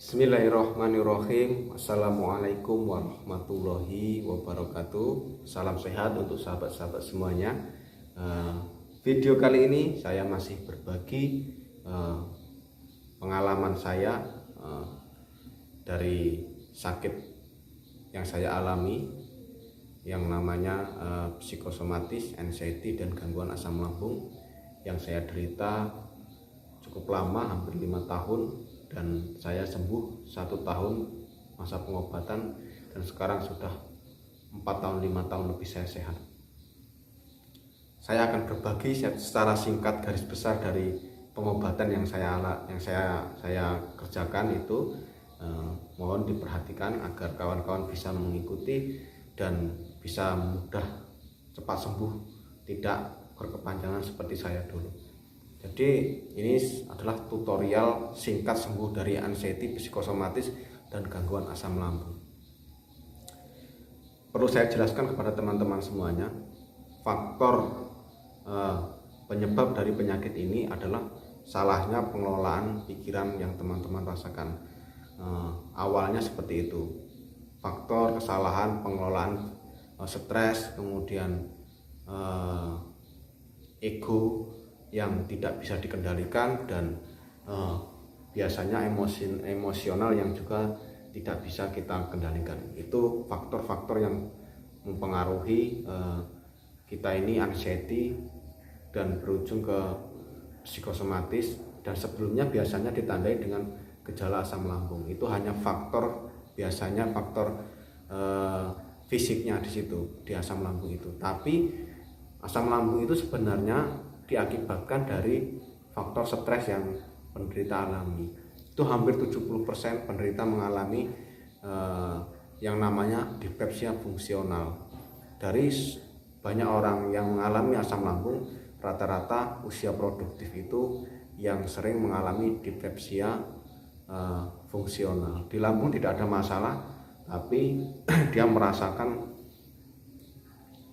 Bismillahirrahmanirrahim. Assalamualaikum warahmatullahi wabarakatuh. Salam sehat untuk sahabat-sahabat semuanya. Video kali ini saya masih berbagi pengalaman saya dari sakit yang saya alami, yang namanya psikosomatis, anxiety, dan gangguan asam lambung yang saya derita cukup lama, hampir 5 tahun, dan saya sembuh 1 tahun masa pengobatan, dan sekarang sudah 4 tahun 5 tahun lebih saya sehat. Saya akan berbagi secara singkat garis besar dari pengobatan yang saya kerjakan itu. Mohon diperhatikan agar kawan-kawan bisa mengikuti dan bisa mudah cepat sembuh, tidak berkepanjangan seperti saya dulu. Jadi ini adalah tutorial singkat sembuh dari anxiety, psikosomatis, dan gangguan asam lambung. Perlu saya jelaskan kepada teman-teman semuanya, faktor penyebab dari penyakit ini adalah salahnya pengelolaan pikiran yang teman-teman rasakan. Awalnya seperti itu, faktor kesalahan pengelolaan stres, kemudian ego yang tidak bisa dikendalikan, dan biasanya emosional yang juga tidak bisa kita kendalikan. Itu faktor-faktor yang mempengaruhi kita ini anxiety dan berujung ke psikosomatis, dan sebelumnya biasanya ditandai dengan gejala asam lambung. Itu hanya faktor, biasanya faktor fisiknya di situ, di asam lambung itu. Tapi asam lambung itu sebenarnya diakibatkan dari faktor stres yang penderita alami. Itu hampir 70% penderita mengalami yang namanya dispepsia fungsional. Dari banyak orang yang mengalami asam lambung, rata-rata usia produktif itu yang sering mengalami dispepsia fungsional. Di lambung tidak ada masalah, tapi dia merasakan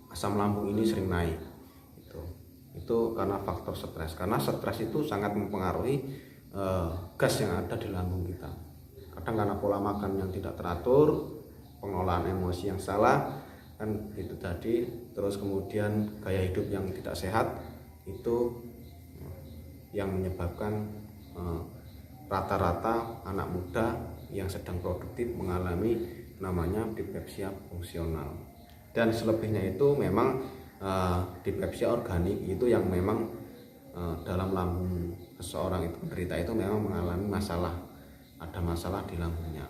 asam lambung ini sering naik. Itu karena faktor stres, karena stres itu sangat mempengaruhi gas yang ada di lambung kita. Kadang karena pola makan yang tidak teratur, pengelolaan emosi yang salah, kan itu tadi, terus kemudian gaya hidup yang tidak sehat, itu yang menyebabkan rata-rata anak muda yang sedang produktif mengalami namanya dispepsia fungsional. Dan selebihnya itu memang dispepsia organik, itu yang memang dalam lambung seseorang itu penderita itu memang mengalami masalah, ada masalah di lambungnya,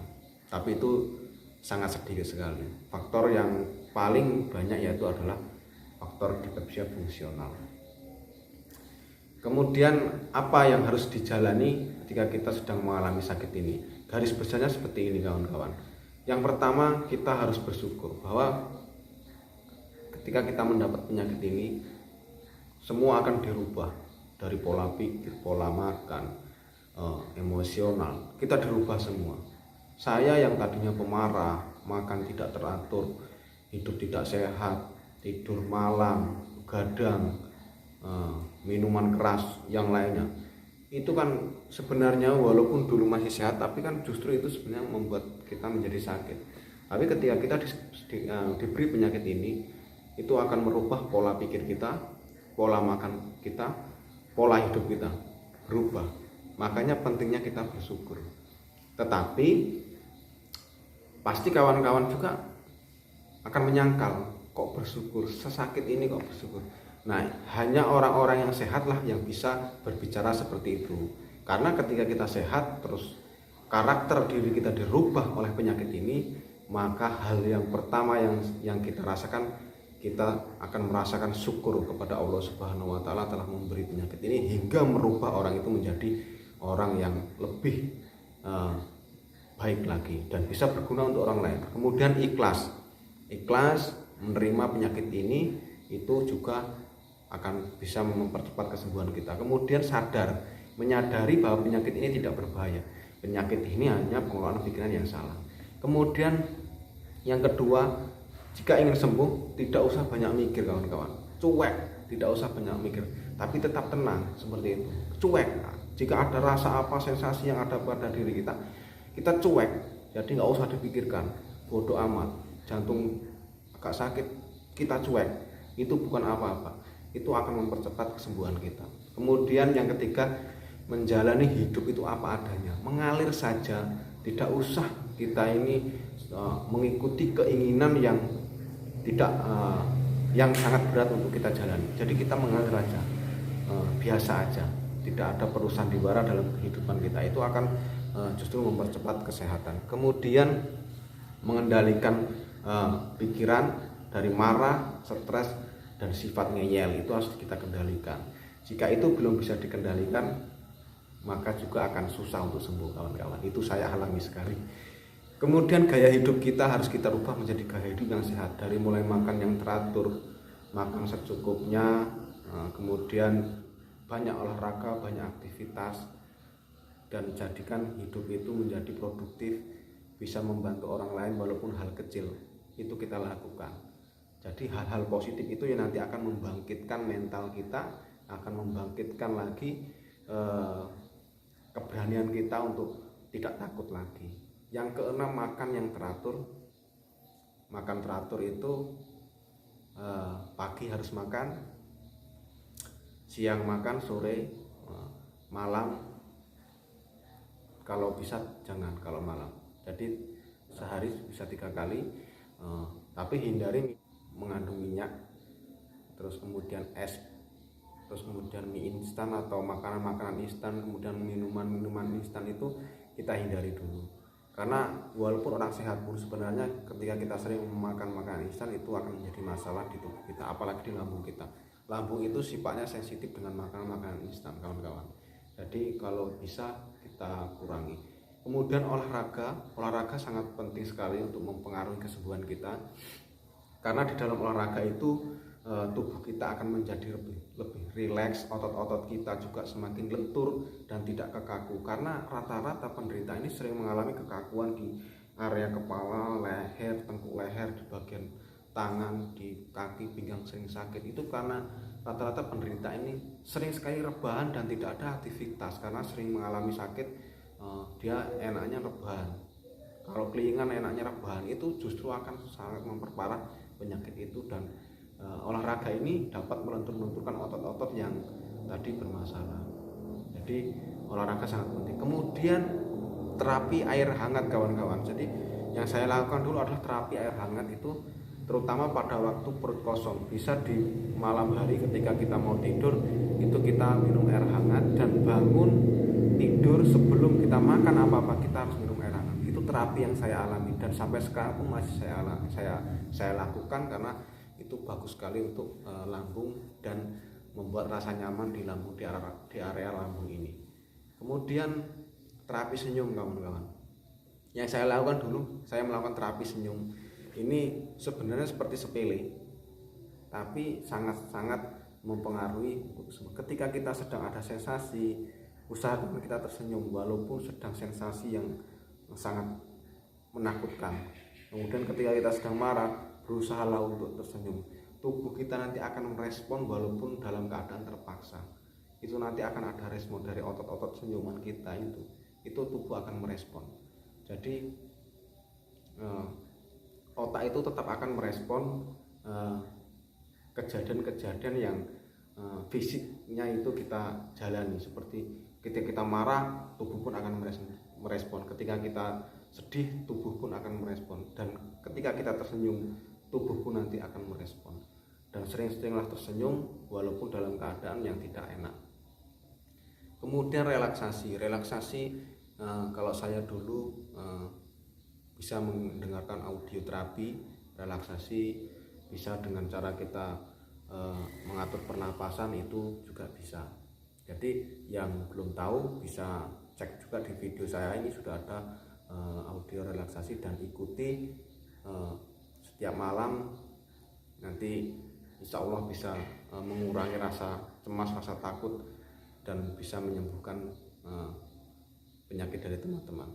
tapi itu sangat sedikit sekali. Faktor yang paling banyak yaitu adalah faktor dispepsia fungsional. Kemudian apa yang harus dijalani ketika kita sedang mengalami sakit ini? Garis besarnya seperti ini kawan-kawan. Yang pertama, kita harus bersyukur bahwa ketika kita mendapat penyakit ini, semua akan dirubah, dari pola pikir, pola makan, emosional, kita dirubah semua. Saya yang tadinya pemarah, makan tidak teratur, hidup tidak sehat, tidur malam, gadang, minuman keras, yang lainnya, itu kan sebenarnya walaupun dulu masih sehat, tapi kan justru itu sebenarnya membuat kita menjadi sakit. Tapi ketika kita diberi penyakit ini, itu akan merubah pola pikir kita, pola makan kita, pola hidup kita berubah. Makanya pentingnya kita bersyukur. Tetapi pasti kawan-kawan juga akan menyangkal, kok bersyukur, sesakit ini kok bersyukur. Nah, hanya orang-orang yang sehatlah yang bisa berbicara seperti itu. Karena ketika kita sehat, terus karakter diri kita dirubah oleh penyakit ini, maka hal yang pertama yang kita rasakan, kita akan merasakan syukur kepada Allah Subhanahu wa Ta'ala telah memberi penyakit ini hingga merubah orang itu menjadi orang yang lebih baik lagi dan bisa berguna untuk orang lain. Kemudian ikhlas menerima penyakit ini, itu juga akan bisa mempercepat kesembuhan kita. Kemudian menyadari bahwa penyakit ini tidak berbahaya, penyakit ini hanya pengelolaan pikiran yang salah. Kemudian yang kedua, jika ingin sembuh, tidak usah banyak mikir kawan-kawan, cuek, tidak usah banyak mikir, tapi tetap tenang seperti itu, cuek. Jika ada rasa apa, sensasi yang ada pada diri kita, kita cuek, jadi nggak usah dipikirkan, bodoh amat, jantung agak sakit kita cuek, itu bukan apa-apa, itu akan mempercepat kesembuhan kita. Kemudian yang ketiga, menjalani hidup itu apa adanya, mengalir saja, tidak usah kita ini mengikuti keinginan yang tidak yang sangat berat untuk kita jalani. Jadi kita mengalir aja, biasa aja, tidak ada perusahaan diwara dalam kehidupan kita, itu akan justru mempercepat kesehatan. Kemudian mengendalikan pikiran dari marah, stres, dan sifat ngeyel, itu harus kita kendalikan. Jika itu belum bisa dikendalikan, maka juga akan susah untuk sembuh kawan-kawan. Itu saya alami sekali. Kemudian gaya hidup kita harus kita rubah menjadi gaya hidup yang sehat, dari mulai makan yang teratur, makan secukupnya, kemudian banyak olahraga, banyak aktivitas, dan jadikan hidup itu menjadi produktif, bisa membantu orang lain walaupun hal kecil, itu kita lakukan. Jadi hal-hal positif itu yang nanti akan membangkitkan mental kita, akan membangkitkan lagi keberanian kita untuk tidak takut lagi. Yang keenam, makan yang teratur. Makan teratur itu pagi harus makan, siang makan, sore, malam kalau bisa jangan kalau malam. Jadi sehari bisa 3 kali, tapi hindari mengandung minyak, terus kemudian es, terus kemudian mie instan atau makanan-makanan instan, kemudian minuman-minuman instan itu kita hindari dulu. Karena walaupun orang sehat pun sebenarnya ketika kita sering memakan makanan instan itu akan menjadi masalah di tubuh kita, apalagi di lambung kita. Lambung itu sifatnya sensitif dengan makanan-makanan instan kawan-kawan. Jadi kalau bisa kita kurangi. Kemudian olahraga sangat penting sekali untuk mempengaruhi kesembuhan kita. Karena di dalam olahraga itu tubuh kita akan menjadi lebih rileks, otot-otot kita juga semakin lentur dan tidak kekaku. Karena rata-rata penderita ini sering mengalami kekakuan di area kepala, leher, tengkuk leher, di bagian tangan, di kaki, pinggang sering sakit. Itu karena rata-rata penderita ini sering sekali rebahan dan tidak ada aktivitas, karena sering mengalami sakit. Dia enaknya rebahan. Kalau kelingan enaknya rebahan, itu justru akan sangat memperparah penyakit itu. Dan olahraga ini dapat melentur-lenturkan otot-otot yang tadi bermasalah. Jadi olahraga sangat penting. Kemudian terapi air hangat kawan-kawan. Jadi yang saya lakukan dulu adalah terapi air hangat itu terutama pada waktu perut kosong. Bisa di malam hari ketika kita mau tidur itu kita minum air hangat, dan bangun tidur sebelum kita makan apa-apa kita harus minum air hangat. Itu terapi yang saya alami dan sampai sekarang pun masih saya lakukan, karena itu bagus sekali untuk lambung dan membuat rasa nyaman di lambung, di area lambung ini. Kemudian terapi senyum kawan-kawan. Yang saya lakukan dulu, saya melakukan terapi senyum. Ini sebenarnya seperti sepele, tapi sangat-sangat mempengaruhi. Ketika kita sedang ada sensasi, usahakan kita tersenyum walaupun sedang sensasi yang sangat menakutkan. Kemudian ketika kita sedang marah, berusahalah untuk tersenyum. Tubuh kita nanti akan merespon walaupun dalam keadaan terpaksa. Itu nanti akan ada respon dari otot-otot senyuman kita itu tubuh akan merespon. Jadi otak itu tetap akan merespon kejadian-kejadian yang fisiknya itu kita jalani. Seperti ketika kita marah, tubuh pun akan merespon. Ketika kita sedih, tubuh pun akan merespon. Dan ketika kita tersenyum, tubuh pun nanti akan merespon. Dan sering-seringlah tersenyum walaupun dalam keadaan yang tidak enak. Kemudian relaksasi. Kalau saya dulu bisa mendengarkan audio terapi relaksasi, bisa dengan cara kita mengatur pernapasan, itu juga bisa. Jadi yang belum tahu bisa cek juga di video saya, ini sudah ada audio relaksasi, dan ikuti setiap malam. Nanti insya Allah bisa mengurangi rasa cemas, rasa takut, dan bisa menyembuhkan penyakit dari teman-teman.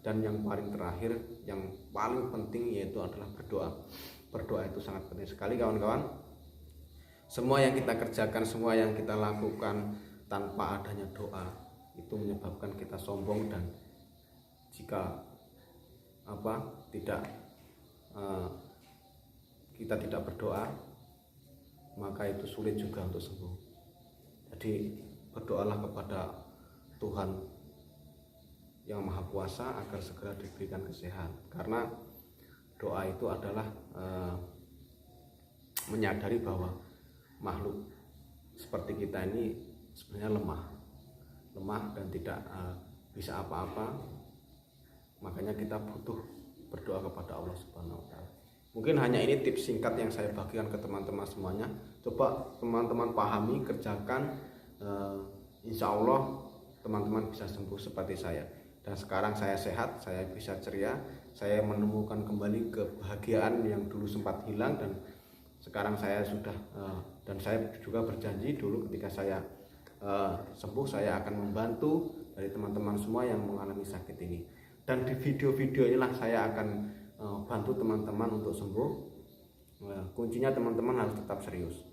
Dan yang paling terakhir, yang paling penting, yaitu adalah berdoa. Berdoa itu sangat penting sekali kawan-kawan. Semua yang kita kerjakan, semua yang kita lakukan tanpa adanya doa, itu menyebabkan kita sombong. Dan jika tidak kita tidak berdoa, maka itu sulit juga untuk sembuh. Jadi berdoalah kepada Tuhan yang Maha Kuasa agar segera diberikan kesehatan, karena doa itu adalah menyadari bahwa makhluk seperti kita ini sebenarnya lemah dan tidak bisa apa-apa. Makanya kita butuh berdoa kepada Allah Subhanahu wa Ta'ala. Mungkin hanya ini tips singkat yang saya bagikan ke teman-teman semuanya. Coba teman-teman pahami, kerjakan, insya Allah teman-teman bisa sembuh seperti saya. Dan sekarang saya sehat, saya bisa ceria, saya menemukan kembali kebahagiaan yang dulu sempat hilang, dan sekarang saya sudah dan saya juga berjanji dulu ketika saya sembuh, saya akan membantu dari teman-teman semua yang mengalami sakit ini. Dan di video-video inilah saya akan bantu teman-teman untuk sembuh. Kuncinya teman-teman harus tetap serius.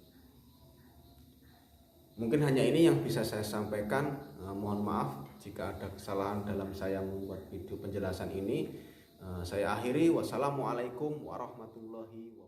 Mungkin hanya ini yang bisa saya sampaikan. Mohon maaf jika ada kesalahan dalam saya membuat video penjelasan ini. Saya akhiri. Wassalamualaikum warahmatullahi wabarakatuh.